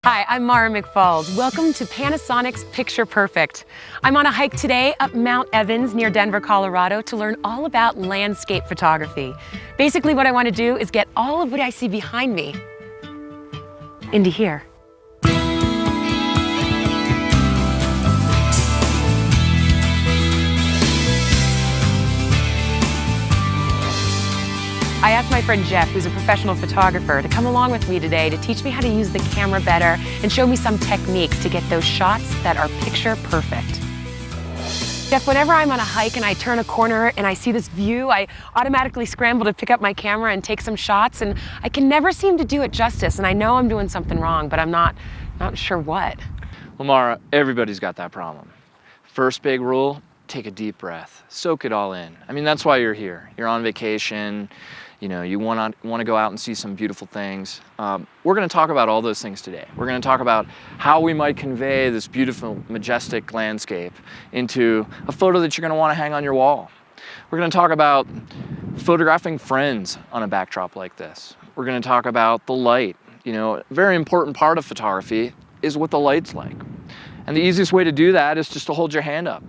Hi, I'm Mara McFalls. Welcome to Panasonic's Picture Perfect. I'm on a hike today up Mount Evans near Denver, Colorado to learn all about landscape photography. Basically, what I want to do is get all of what I see behind me into here. I asked my friend Jeff, who's a professional photographer, to come along with me today to teach me how to use the camera better and show me some techniques to get those shots that are picture perfect. Jeff, whenever I'm on a hike and I turn a corner and I see this view, I automatically scramble to pick up my camera and take some shots, and I can never seem to do it justice, and I know I'm doing something wrong, but I'm not sure what. Well, Mara, everybody's got that problem. First big rule, take a deep breath. Soak it all in. I mean, that's why you're here. You're on vacation. You know, you want to go out and see some beautiful things. We're going to talk about all those things today. We're going to talk about how we might convey this beautiful, majestic landscape into a photo that you're going to want to hang on your wall. We're going to talk about photographing friends on a backdrop like this. We're going to talk about the light. You know, a very important part of photography is what the light's like. And the easiest way to do that is just to hold your hand up.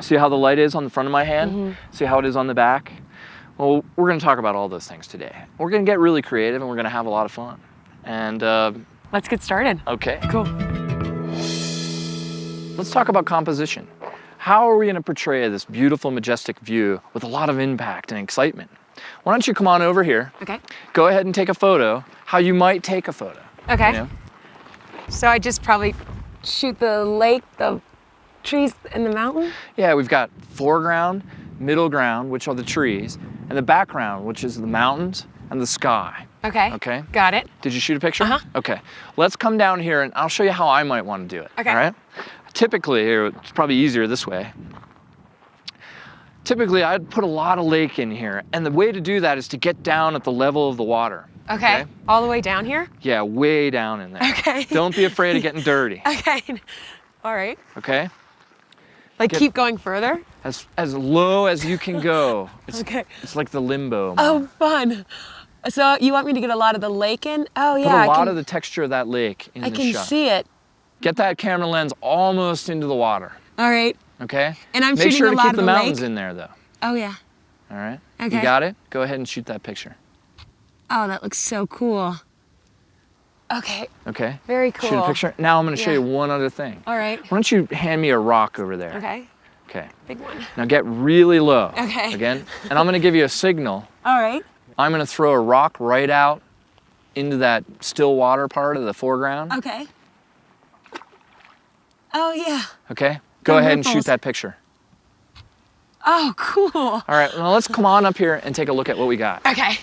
See how the light is on the front of my hand? Mm-hmm. See how it is on the back? Well, we're going to talk about all those things today. We're going to get really creative and we're going to have a lot of fun. And let's get started. Okay. Cool. Let's talk about composition. How are we going to portray this beautiful, majestic view with a lot of impact and excitement? Why don't you come on over here? Okay. Go ahead and take a photo, how you might take a photo. Okay. You know? So I just probably shoot the lake, the trees, and the mountain? Yeah, we've got foreground, middle ground, which are the trees, and the background, which is the mountains and the sky. Okay. Okay. Got it. Did you shoot a picture? Uh-huh. Okay. Let's come down here and I'll show you how I might want to do it. Okay. All right? Typically, here, it's probably easier this way. Typically, I'd put a lot of lake in here, and the way to do that is to get down at the level of the water. Okay. All the way down here? Yeah, way down in there. Okay. Don't be afraid of getting dirty. Okay. All right. Okay? Like keep going further? As low as you can go. Okay. It's like the limbo. Oh, fun. So you want me to get a lot of the lake in? Oh, yeah. Put a lot of the texture of that lake in the shot. I can see it. Get that camera lens almost into the water. All right. Okay? And I'm Make shooting sure a to lot keep of the the mountains lake? in there, though. Oh, yeah. All right? Okay. You got it? Go ahead and shoot that picture. Oh, that looks so cool. Okay. Okay? Very cool. Shoot a picture. Now I'm going to show you one other thing. All right. Why don't you hand me a rock over there? Okay. Okay. Big one. Now get really low. Okay. Again. And I'm going to give you a signal. All right. I'm going to throw a rock right out into that still water part of the foreground. Okay. Oh, yeah. Okay? Go ahead and shoot that picture. Oh, cool. All right, now let's come on up here and take a look at what we got. Okay.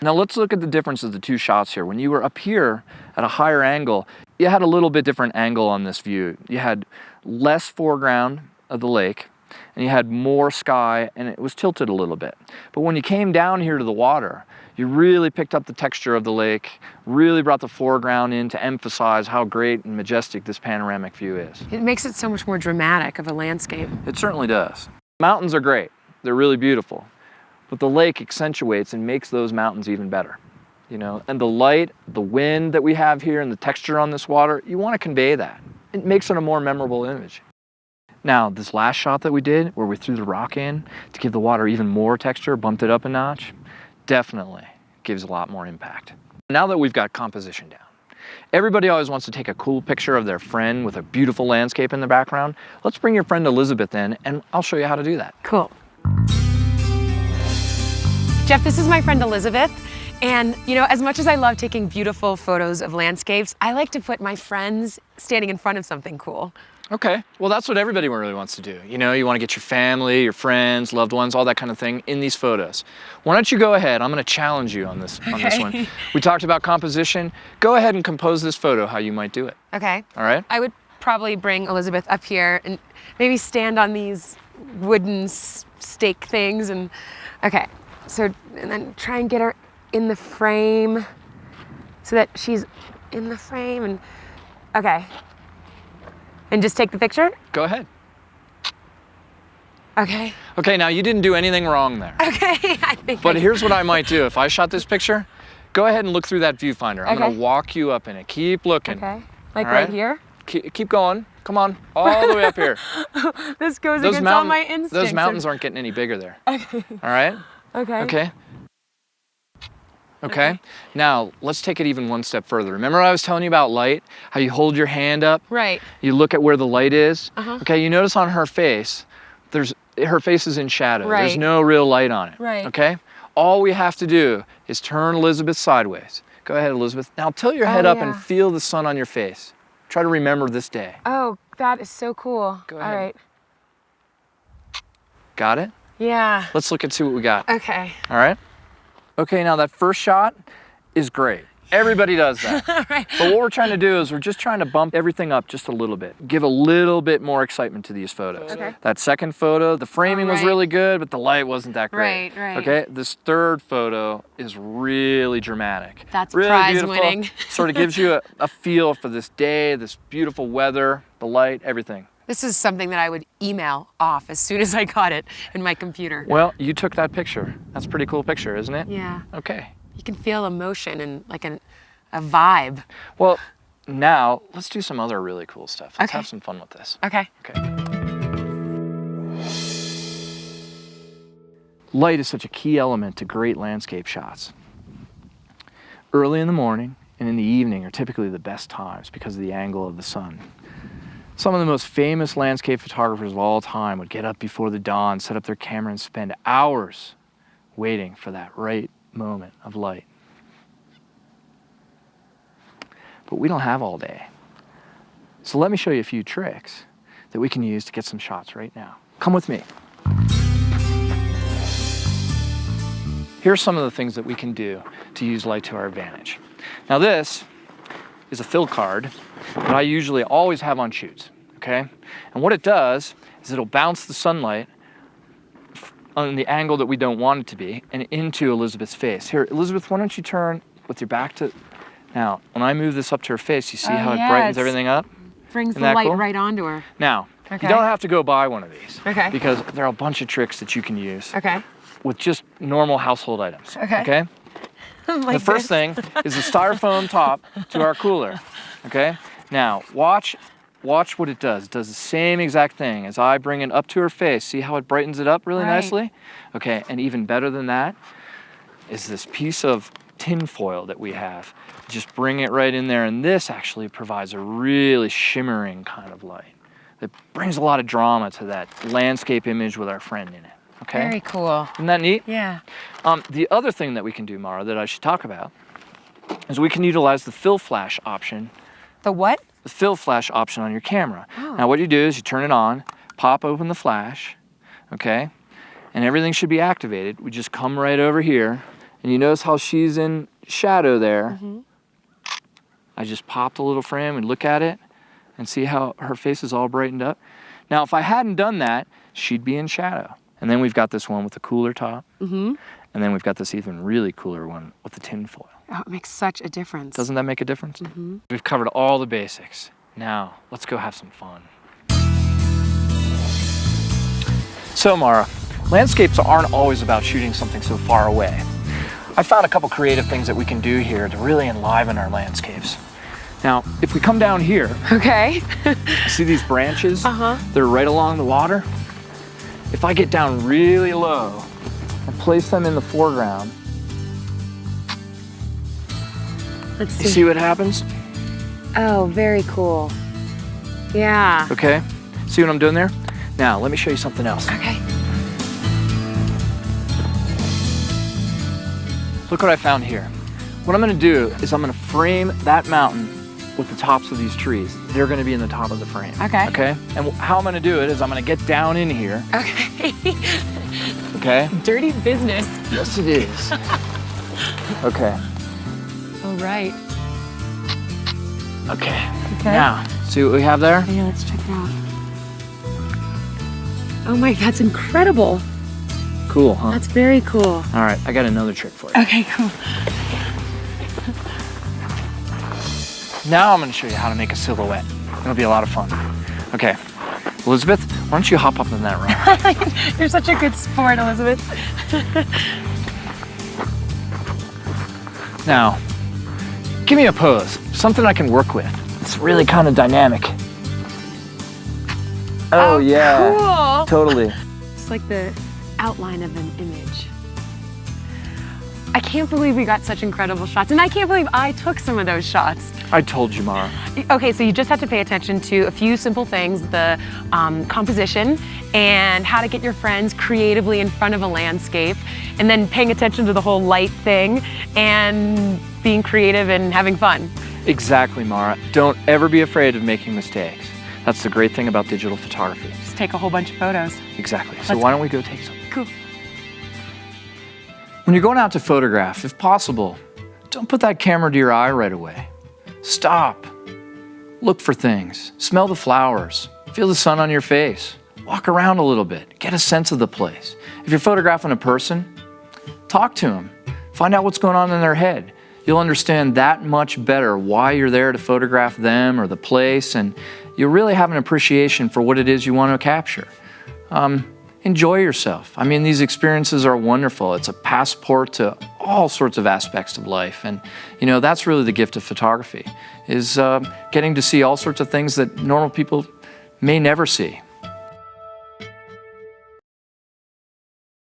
Now let's look at the difference of the two shots here. When you were up here at a higher angle, you had a little bit different angle on this view. You had less foreground of the lake, and you had more sky, and it was tilted a little bit. But when you came down here to the water, you really picked up the texture of the lake, really brought the foreground in to emphasize how great and majestic this panoramic view is. It makes it so much more dramatic of a landscape. It certainly does. Mountains are great. They're really beautiful. But the lake accentuates and makes those mountains even better. You know, and the light, the wind that we have here and the texture on this water, you want to convey that. It makes it a more memorable image. Now, this last shot that we did, where we threw the rock in to give the water even more texture, bumped it up a notch, definitely gives a lot more impact. Now that we've got composition down, everybody always wants to take a cool picture of their friend with a beautiful landscape in the background. Let's bring your friend Elizabeth in, and I'll show you how to do that. Cool. Jeff, this is my friend Elizabeth. And, you know, as much as I love taking beautiful photos of landscapes, I like to put my friends standing in front of something cool. Okay, well that's what everybody really wants to do. You know, you want to get your family, your friends, loved ones, all that kind of thing in these photos. Why don't you go ahead, I'm going to challenge you on this one. We talked about composition. Go ahead and compose this photo how you might do it. Okay. All right? I would probably bring Elizabeth up here and maybe stand on these wooden stake things and, okay. So, and then try and get her in the frame so that she's in the frame and, okay. And just take the picture? Go ahead. Okay. Okay, now you didn't do anything wrong there. Okay, I think. But here's what I might do. If I shot this picture, Go ahead and look through that viewfinder. I'm Okay. gonna walk you up in it. Keep looking. Okay. Like All right right. here? Keep going. Come on, all the way up here. This goes against all my instincts. Those mountains aren't getting any bigger there. Okay. All right? Okay. Okay. Okay. Now, let's take it even one step further. Remember I was telling you about light? How you hold your hand up? Right. You look at where the light is? Uh-huh. Okay, you notice on her face, her face is in shadow. Right. There's no real light on it. Right. Okay? All we have to do is turn Elizabeth sideways. Go ahead, Elizabeth. Now tilt your head up and feel the sun on your face. Try to remember this day. Oh, that is so cool. Go ahead. All right. Got it? Yeah. Let's look and see what we got. Okay. All right? Okay, now that first shot is great. Everybody does that. Right. But what we're trying to do is we're just trying to bump everything up just a little bit. Give a little bit more excitement to these photos. Okay. That second photo, the framing was right. really good, but the light wasn't that great. Right, right. Okay, this third photo is really dramatic. That's really prize beautiful. winning. Sort of gives you a feel for this day, this beautiful weather, the light, everything. This is something that I would email off as soon as I got it in my computer. Well, you took that picture. That's a pretty cool picture, isn't it? Yeah. Okay. You can feel emotion and like a vibe. Well, now let's do some other really cool stuff. Let's Okay. have some fun with this. Okay. Okay. Light is such a key element to great landscape shots. Early in the morning and in the evening are typically the best times because of the angle of the sun. Some of the most famous landscape photographers of all time would get up before the dawn, set up their camera, and spend hours waiting for that right moment of light. But we don't have all day. So let me show you a few tricks that we can use to get some shots right now. Come with me. Here are some of the things that we can do to use light to our advantage. Now this is a fill card that I usually always have on shoots, okay? And what it does is it'll bounce the sunlight on the angle that we don't want it to be and into Elizabeth's face. Here, Elizabeth, why don't you turn with your back to... Now, when I move this up to her face, you see how it brightens everything up? Brings the Isn't that light cool? right onto her. Now, Okay. you don't have to go buy one of these. Okay. Because there are a bunch of tricks that you can use Okay. with just normal household items. Okay. Okay? Like The first this. thing is the styrofoam top to our cooler. Okay? Now, watch what it does. It does the same exact thing. As I bring it up to her face, see how it brightens it up really Right. nicely? Okay, and even better than that is this piece of tin foil that we have. Just bring it right in there, and this actually provides a really shimmering kind of light. It brings a lot of drama to that landscape image with our friend in it. Okay? Very cool. Isn't that neat? Yeah. The other thing that we can do, Mara, that I should talk about, is we can utilize the fill flash option. The what? The fill flash option on your camera. Oh. Now what you do is you turn it on, pop open the flash, okay? And everything should be activated. We just come right over here, and you notice how she's in shadow there. Mm-hmm. I just popped a little frame and look at it and see how her face is all brightened up. Now if I hadn't done that, she'd be in shadow. And then we've got this one with the cooler top. Mm-hmm. And then we've got this even really cooler one with the tin foil. Oh, it makes such a difference. Doesn't that make a difference? Mm-hmm. We've covered all the basics. Now, let's go have some fun. So, Mara, landscapes aren't always about shooting something so far away. I found a couple creative things that we can do here to really enliven our landscapes. Now, if we come down here, Okay. see these branches? Uh-huh. They're right along the water. If I get down really low and place them in the foreground, Let's you see what happens? Oh, very cool. Yeah. Okay, see what I'm doing there? Now, let me show you something else. Okay. Look what I found here. What I'm gonna do is I'm gonna frame that mountain with the tops of these trees. They're gonna be in the top of the frame. Okay. Okay, and how I'm gonna do it is I'm gonna get down in here, Okay. okay? Dirty business. Yes, it is. Okay, All right. okay. Okay. Now, see what we have there? Yeah, let's check it out. Oh my, that's incredible. Cool, huh? That's very cool. All right, I got another trick for you. Okay, cool. Now I'm gonna show you how to make a silhouette. It'll be a lot of fun. Okay, Elizabeth, why don't you hop up in that rock? You're such a good sport, Elizabeth. Now, give me a pose, something I can work with. It's really kind of dynamic. Oh yeah, cool. totally. It's like the outline of an image. I can't believe we got such incredible shots, and I can't believe I took some of those shots. I told you, Mara. Okay, so you just have to pay attention to a few simple things, the composition and how to get your friends creatively in front of a landscape, and then paying attention to the whole light thing and being creative and having fun. Exactly, Mara. Don't ever be afraid of making mistakes. That's the great thing about digital photography. Just take a whole bunch of photos. Exactly. So Let's why don't we go take some? Cool. When you're going out to photograph, if possible, don't put that camera to your eye right away. Stop. Look for things. Smell the flowers. Feel the sun on your face. Walk around a little bit. Get a sense of the place. If you're photographing a person, talk to them. Find out what's going on in their head. You'll understand that much better why you're there to photograph them or the place, and you'll really have an appreciation for what it is you want to capture. Enjoy yourself. I mean, these experiences are wonderful. It's a passport to all sorts of aspects of life. And, you know, that's really the gift of photography, is getting to see all sorts of things that normal people may never see.